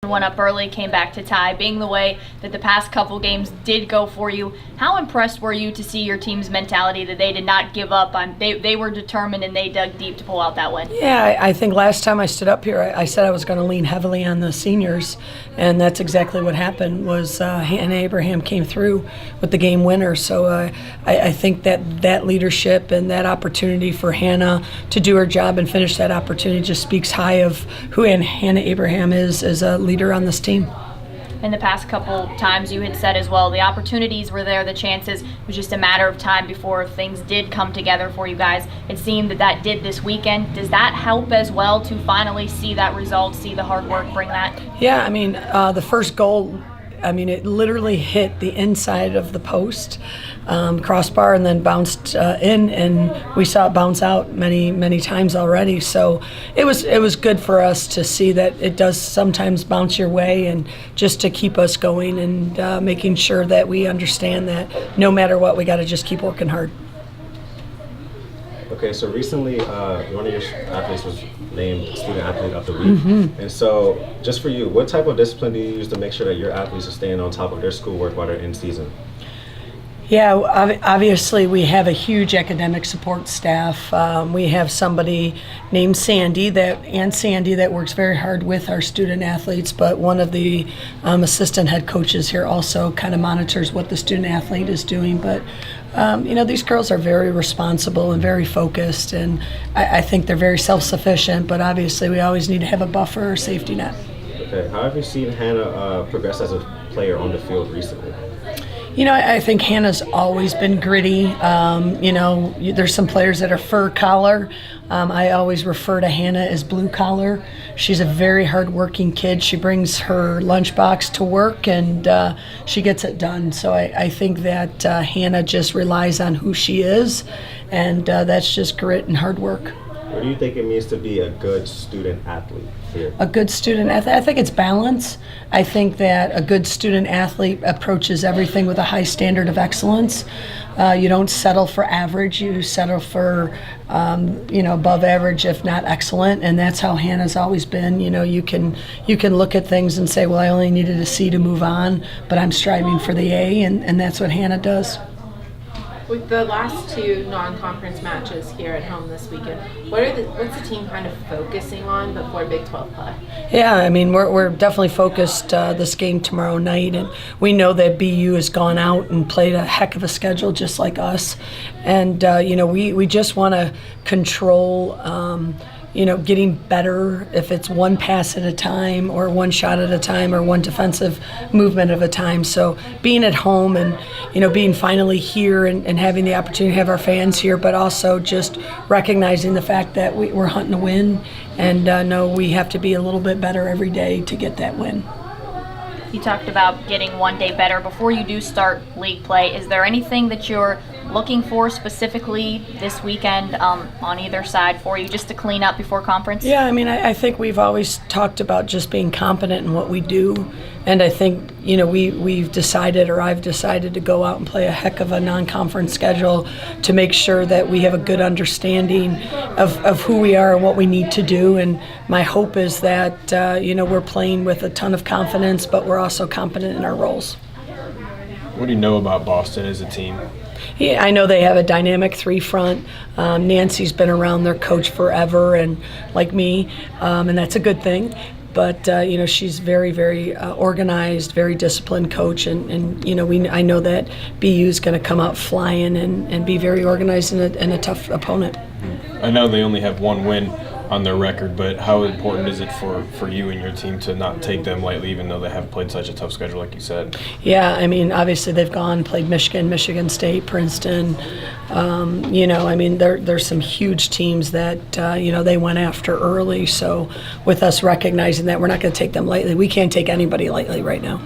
Went up early, came back to tie. Being the way that the past couple games did go for you, how impressed were you to see your team's mentality that they did not give up on? They were determined and they dug deep to pull out that win. Yeah, I think last time I stood up here, I said I was going to lean heavily on the seniors, and that's exactly what happened. Was Hannah Abraham came through with the game winner. So I think that leadership and that opportunity for Hannah to do her job and finish that opportunity just speaks high of who Hannah Abraham is as a leader on this team. In the past couple times you had said as well, the opportunities were there, the chances, it was just a matter of time before things did come together for you guys. It seemed that did this weekend. Does that help as well to finally see that result, see the hard work bring that? Yeah, I mean, the first goal, it literally hit the inside of the post, crossbar, and then bounced in, and we saw it bounce out many times already. So it was good for us to see that it does sometimes bounce your way, and just to keep us going and making sure that we understand that no matter what, we got to just keep working hard. Okay, so recently one of your athletes was named Student Athlete of the Week. And so just for you, what type of discipline do you use to make sure that your athletes are staying on top of their schoolwork while they're in season? Yeah, obviously we have a huge academic support staff. We have somebody named Sandy that works very hard with our student athletes, but one of the assistant head coaches here also kind of monitors what the student athlete is doing. But these girls are very responsible and very focused, and I think they're very self-sufficient, but obviously we always need to have a buffer or safety net. Okay, how have you seen Hannah progress as a player on the field recently? I think Hannah's always been gritty. There's some players that are fur collar. I always refer to Hannah as blue collar. She's a very hard-working kid. She brings her lunchbox to work, and she gets it done. So I think that Hannah just relies on who she is, and that's just grit and hard work. What do you think it means to be a good student athlete here? A good student athlete, I think it's balance. I think that a good student athlete approaches everything with a high standard of excellence. You don't settle for average, you settle for above average, if not excellent, and that's how Hannah's always been. You can look at things and say, well, I only needed a C to move on, but I'm striving for the A, and that's what Hannah does. With the last two non-conference matches here at home this weekend, what's the team kind of focusing on before Big 12 play? Yeah, we're definitely focused this game tomorrow night, and we know that BU has gone out and played a heck of a schedule just like us, and we just want to control getting better, if it's one pass at a time or one shot at a time or one defensive movement at a time. So being at home and, being finally here and having the opportunity to have our fans here, but also just recognizing the fact that we're hunting a win and know we have to be a little bit better every day to get that win. You talked about getting one day better before you do start league play. Is there anything that you're looking for specifically this weekend on either side for you, just to clean up before conference? Yeah, I think we've always talked about just being competent in what we do, and I think I've decided to go out and play a heck of a non-conference schedule to make sure that we have a good understanding of who we are and what we need to do. And my hope is that we're playing with a ton of confidence, but we're also competent in our roles. What do you know about Boston as a team? Yeah, I know they have a dynamic three-front. Nancy's been around their coach forever, and like me, and that's a good thing. But she's very, very organized, very disciplined coach, and I know that BU is going to come out flying and be very organized and a tough opponent. I know they only have one win on their record, but how important is it for you and your team to not take them lightly, even though they have played such a tough schedule, like you said? Yeah, obviously they've played Michigan State, Princeton. There's some huge teams that they went after early. So with us recognizing that, we're not going to take them lightly. We can't take anybody lightly right now.